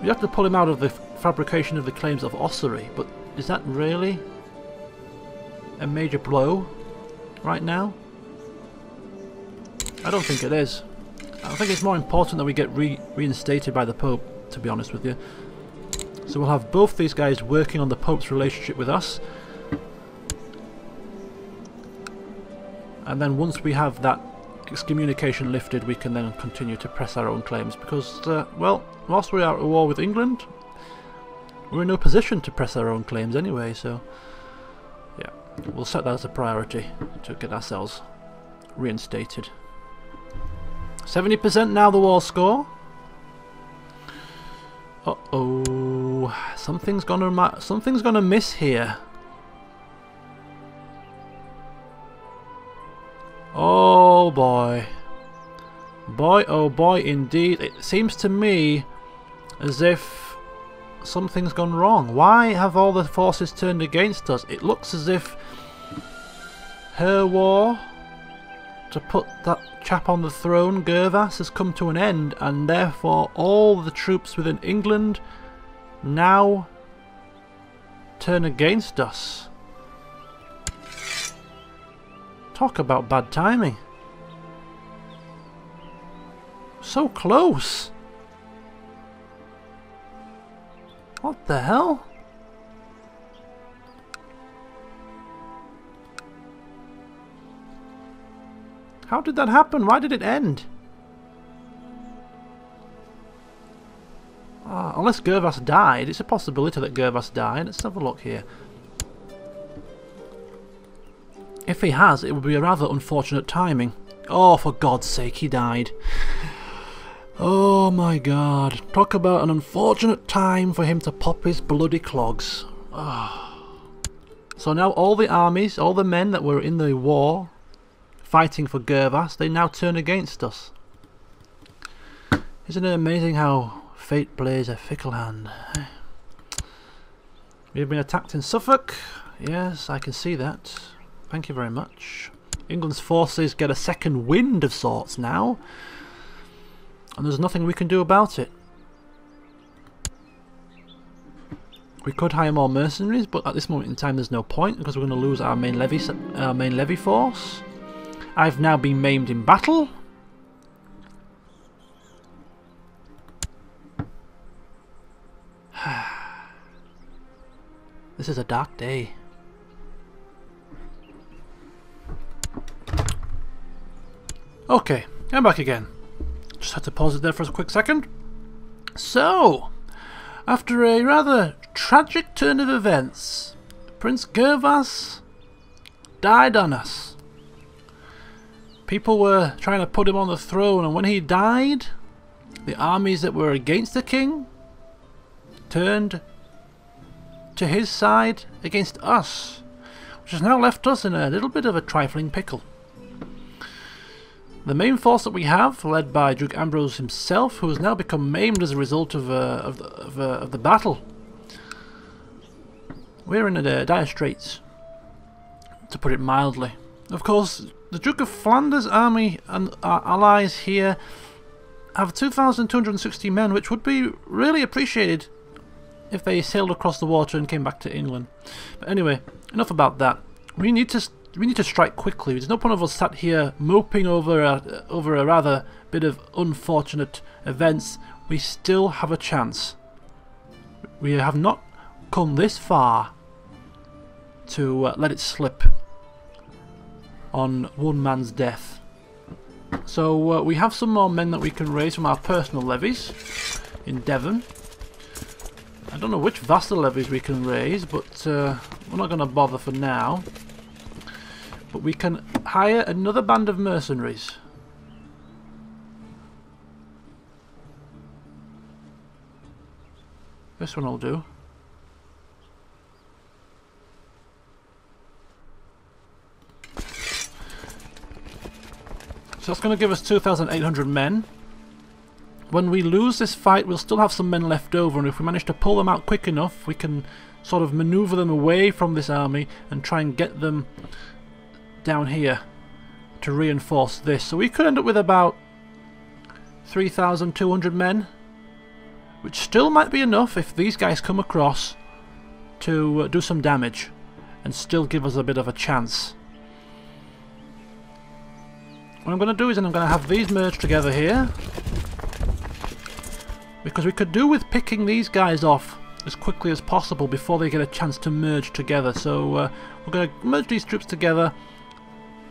We have to pull him out of the fabrication of the claims of ossuary, but is that really a major blow right now? I don't think it is. I think it's more important that we get reinstated by the Pope, to be honest with you. So we'll have both these guys working on the Pope's relationship with us. And then once we have that excommunication lifted, we can then continue to press our own claims. Because, well, whilst we are at war with England, we're in no position to press our own claims anyway, so yeah, we'll set that as a priority to get ourselves reinstated. 70% now the war score. Uh-oh, something's gonna miss here. Oh boy. Boy, oh boy indeed. It seems to me as if something's gone wrong. Why have all the forces turned against us? It looks as if her war to put that chap on the throne, Gervas, has come to an end, and therefore all the troops within England now turn against us. Talk about bad timing. So close. What the hell? How did that happen? Why did it end? Unless Gervas died. It's a possibility that Gervas died. Let's have a look here. If he has, it would be a rather unfortunate timing. Oh, for God's sake, he died. Oh my God. Talk about an unfortunate time for him to pop his bloody clogs. Oh. So now all the armies, all the men that were in the war fighting for Gervas, they now turn against us. Isn't it amazing how fate plays a fickle hand? We've been attacked in Suffolk. Yes, I can see that. Thank you very much. England's forces get a second wind of sorts now, and there's nothing we can do about it. We could hire more mercenaries, but at this moment in time there's no point because we're going to lose our main levy force. I've now been maimed in battle. This is a dark day. Okay, I'm back again. Just had to pause it there for a quick second. So, after a rather tragic turn of events, Prince Gervas died on us. People were trying to put him on the throne, and when he died, the armies that were against the king turned to his side against us, which has now left us in a little bit of a trifling pickle. The main force that we have, led by Duke Ambrose himself, who has now become maimed as a result of the battle. We're in a dire straits, to put it mildly. Of course, the Duke of Flanders' army and our allies here have 2,260 men, which would be really appreciated if they sailed across the water and came back to England. But anyway, enough about that. We need to strike quickly. There's no point of us sat here moping over a rather bit of unfortunate events. We still have a chance. We have not come this far to let it slip on one man's death. So we have some more men that we can raise from our personal levies in Devon. I don't know which vassal levies we can raise, but we're not going to bother for now. But we can hire another band of mercenaries. This one will do. So that's going to give us 2,800 men. When we lose this fight, we'll still have some men left over, and if we manage to pull them out quick enough, we can sort of maneuver them away from this army and try and get them down here to reinforce this. So we could end up with about 3,200 men which still might be enough if these guys come across to do some damage and still give us a bit of a chance. What I'm going to do is I'm going to have these merge together here, because we could do with picking these guys off as quickly as possible before they get a chance to merge together. So we're going to merge these troops together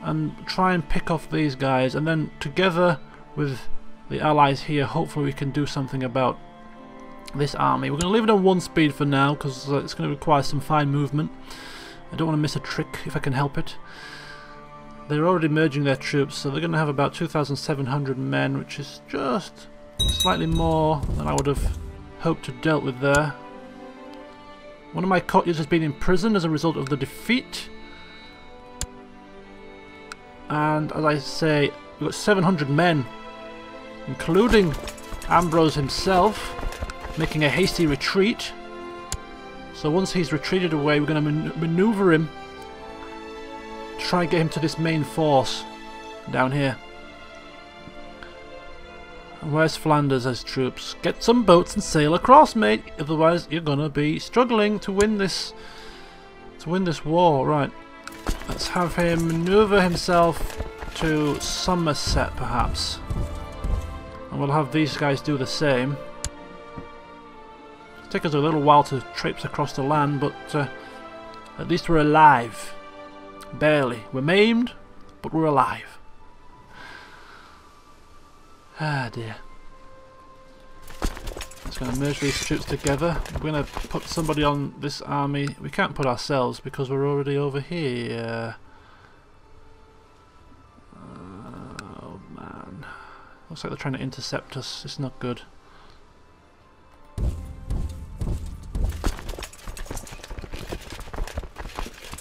and try and pick off these guys, and then together with the allies here, hopefully we can do something about this army. We're going to leave it on 1 speed for now because it's going to require some fine movement. I don't want to miss a trick if I can help it. They're already merging their troops, so they're going to have about 2,700 men, which is just slightly more than I would have hoped to dealt with there. One of my courtiers has been imprisoned as a result of the defeat. And as I say, we've got 700 men, including Ambrose himself, making a hasty retreat. So once he's retreated away, we're going to maneuver him, try and get him to this main force down here. And where's Flanders as troops? Get some boats and sail across, mate. Otherwise, you're going to be struggling to win this war. Right. Let's have him maneuver himself to Somerset, perhaps. And we'll have these guys do the same. It'll take us a little while to traipse across the land, but at least we're alive. Barely. We're maimed, but we're alive. Ah dear. Just going to merge these troops together. We're going to put somebody on this army. We can't put ourselves because we're already over here. Oh man. Looks like they're trying to intercept us. It's not good.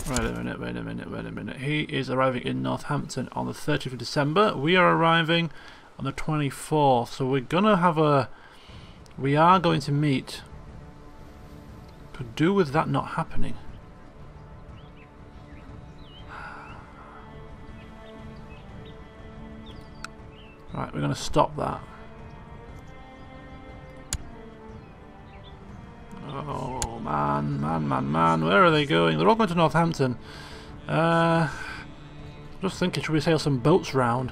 Wait a minute. He is arriving in Northampton on the 30th of December. We are arriving on the 24th. So we're going to have we are going to meet. Could do with that not happening. Right, we're going to stop that. Oh man, where are they going? They're all going to Northampton. Just thinking, should we sail some boats round?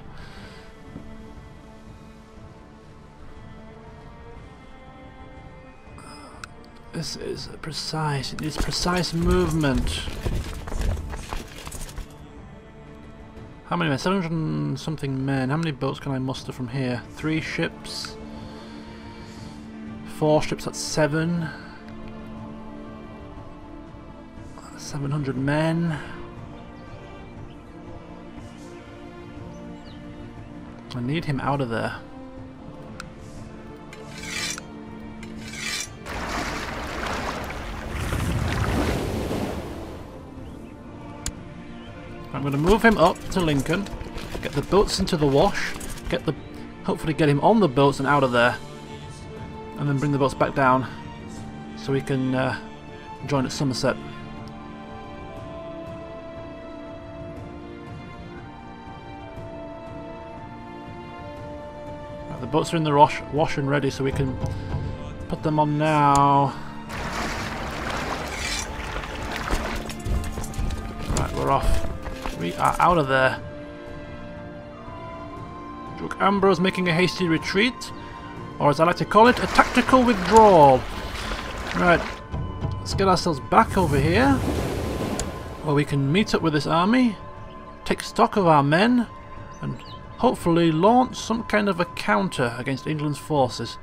This is precise. It is precise movement. How many men? 700 and something men. How many boats can I muster from here? 3 ships. 4 ships, that's 7. 700 men. I need him out of there. I'm going to move him up to Lincoln, get the boats into the wash, hopefully get him on the boats and out of there, and then bring the boats back down so we can join at Somerset. Right, the boats are in the wash and ready, so we can put them on now. Right, we're off. We are out of there. Duke Ambrose making a hasty retreat, or as I like to call it, a tactical withdrawal. Right, let's get ourselves back over here, where we can meet up with this army, take stock of our men, and hopefully launch some kind of a counter against England's forces.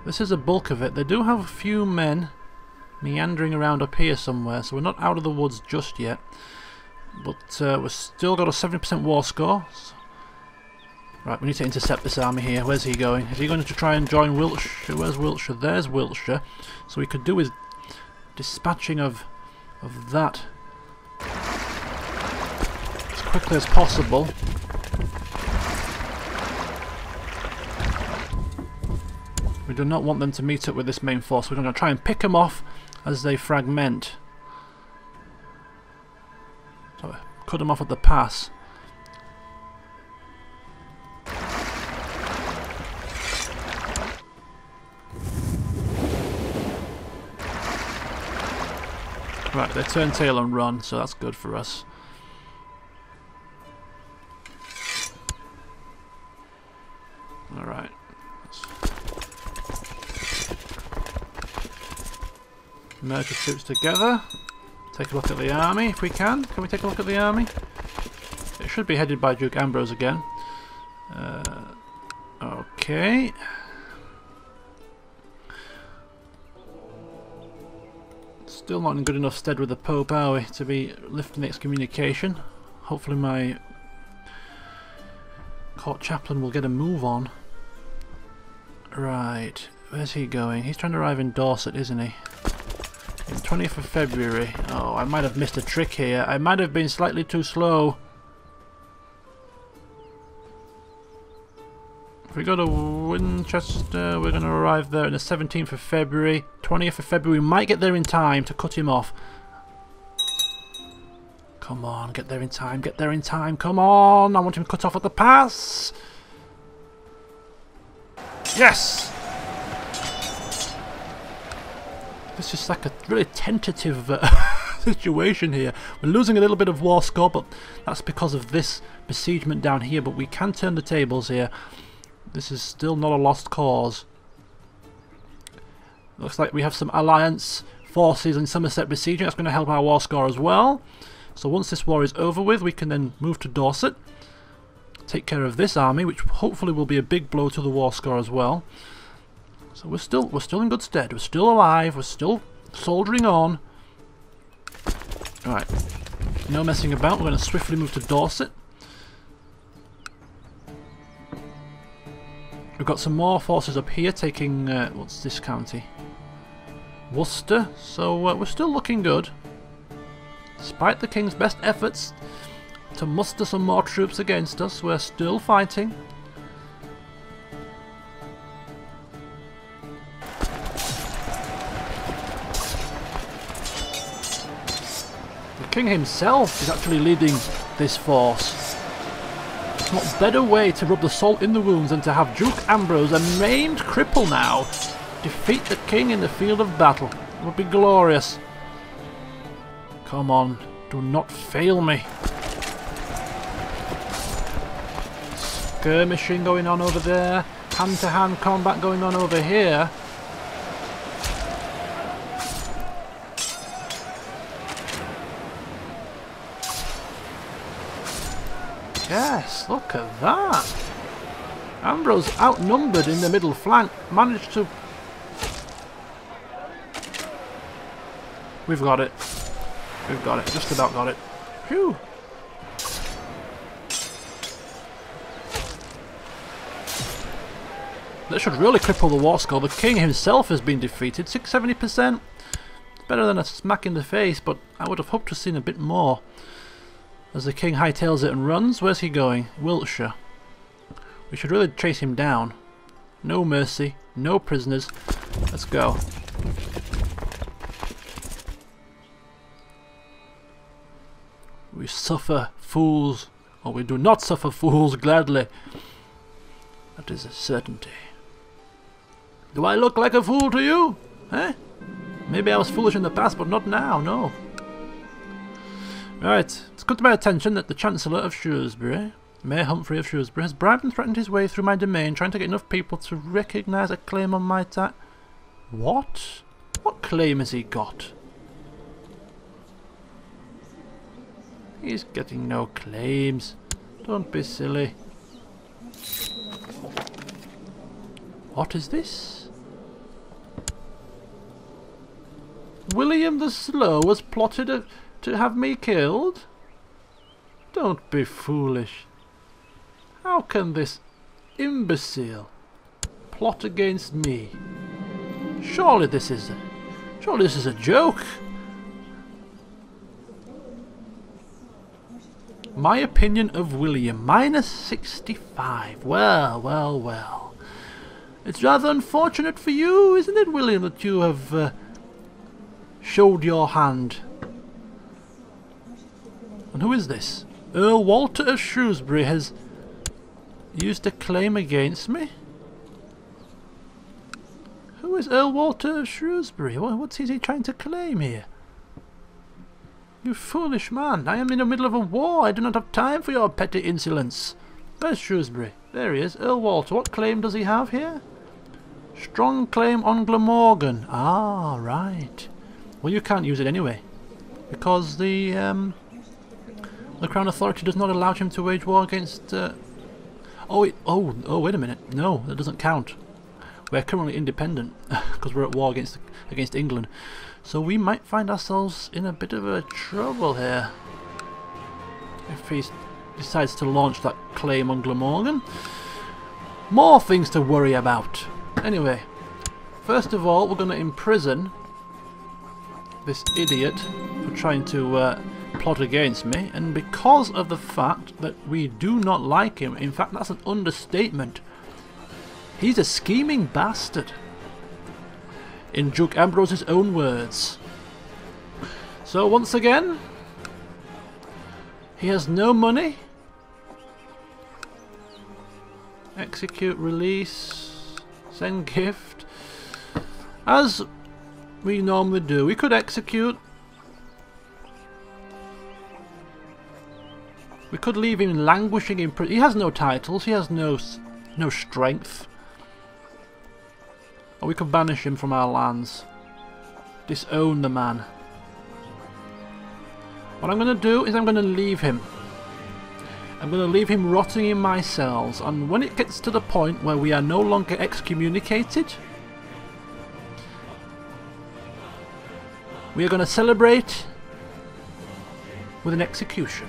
This is a bulk of it. They do have a few men meandering around up here somewhere, so we're not out of the woods just yet. But we've still got a 70% war score. Right, we need to intercept this army here. Where's he going? Is he going to try and join Wiltshire? Where's Wiltshire? There's Wiltshire. So we could do with dispatching of that as quickly as possible. We do not want them to meet up with this main force. We're going to try and pick them off as they fragment. So cut them off at the pass. Right, they turn tail and run, so that's good for us. Alright. Merge the troops together. Take a look at the army if we can. Can we take a look at the army? It should be headed by Duke Ambrose again. Okay. Still not in good enough stead with the Pope, are we, to be lifting excommunication. Hopefully my court chaplain will get a move on. Right, where's he going? He's trying to arrive in Dorset, isn't he? 20th of February. Oh, I might have missed a trick here. I might have been slightly too slow. If we go to Winchester, we're going to arrive there on the 17th of February. 20th of February, we might get there in time to cut him off. Come on, get there in time, get there in time. Come on, I want him cut off at the pass. Yes! This is like a really tentative situation here. We're losing a little bit of war score, but that's because of this besiegement down here. But we can turn the tables here. This is still not a lost cause. Looks like we have some alliance forces in Somerset besieging. That's going to help our war score as well. So once this war is over with, we can then move to Dorset, take care of this army, which hopefully will be a big blow to the war score as well. So we're still in good stead. We're still alive. We're still soldiering on. All right, no messing about. We're going to swiftly move to Dorset. We've got some more forces up here taking what's this county? Worcester. So we're still looking good, despite the King's best efforts to muster some more troops against us. We're still fighting. The King himself is actually leading this force. What better way to rub the salt in the wounds than to have Duke Ambrose, a maimed cripple now, defeat the King in the field of battle? It would be glorious. Come on, do not fail me. Skirmishing going on over there, hand-to-hand combat going on over here. Yes, look at that. Ambrose, outnumbered in the middle flank, managed to... We've got it. We've got it. Just about got it. Phew. That should really cripple the war score. The King himself has been defeated. 70%. It's better than a smack in the face, but I would have hoped to have seen a bit more. As the King hightails it and runs. Where's he going? Wiltshire. We should really chase him down. No mercy. No prisoners. Let's go. We suffer fools, or we do not suffer fools gladly. That is a certainty. Do I look like a fool to you? Eh? Maybe I was foolish in the past, but not now, no. Right, it's come to my attention that the Chancellor of Shrewsbury, Mayor Humphrey of Shrewsbury, has bribed and threatened his way through my domain, trying to get enough people to recognise a claim on my tax. What? What claim has he got? He's getting no claims. Don't be silly. What is this? William the Slow has plotted to have me killed? Don't be foolish. How can this imbecile plot against me? Surely this is a joke. My opinion of William, minus 65. Well, well, well. It's rather unfortunate for you, isn't it, William, that you have showed your hand. And who is this? Earl Walter of Shrewsbury has used a claim against me? Who is Earl Walter of Shrewsbury? What's he trying to claim here? You foolish man, I am in the middle of a war. I do not have time for your petty insolence. Where's Shrewsbury? There he is. Earl Walter, what claim does he have here? Strong claim on Glamorgan. Ah, right. Well, you can't use it anyway, because the Crown Authority does not allow him to wage war against... Oh, wait a minute. No, that doesn't count. We're currently independent, because we're at war against England. So we might find ourselves in a bit of a trouble here, if he decides to launch that claim on Glamorgan. More things to worry about. Anyway, first of all, we're going to imprison this idiot for trying to plot against me, and because of the fact that we do not like him, in fact that's an understatement, he's a scheming bastard, in Duke Ambrose's own words. So once again, he has no money. Execute, release, send gift, as we normally do. We could execute. We could leave him languishing in prison. He has no titles. He has no strength. Or we could banish him from our lands. Disown the man. What I'm going to do is I'm going to leave him. I'm going to leave him rotting in my cells. And when it gets to the point where we are no longer excommunicated, we are going to celebrate with an execution.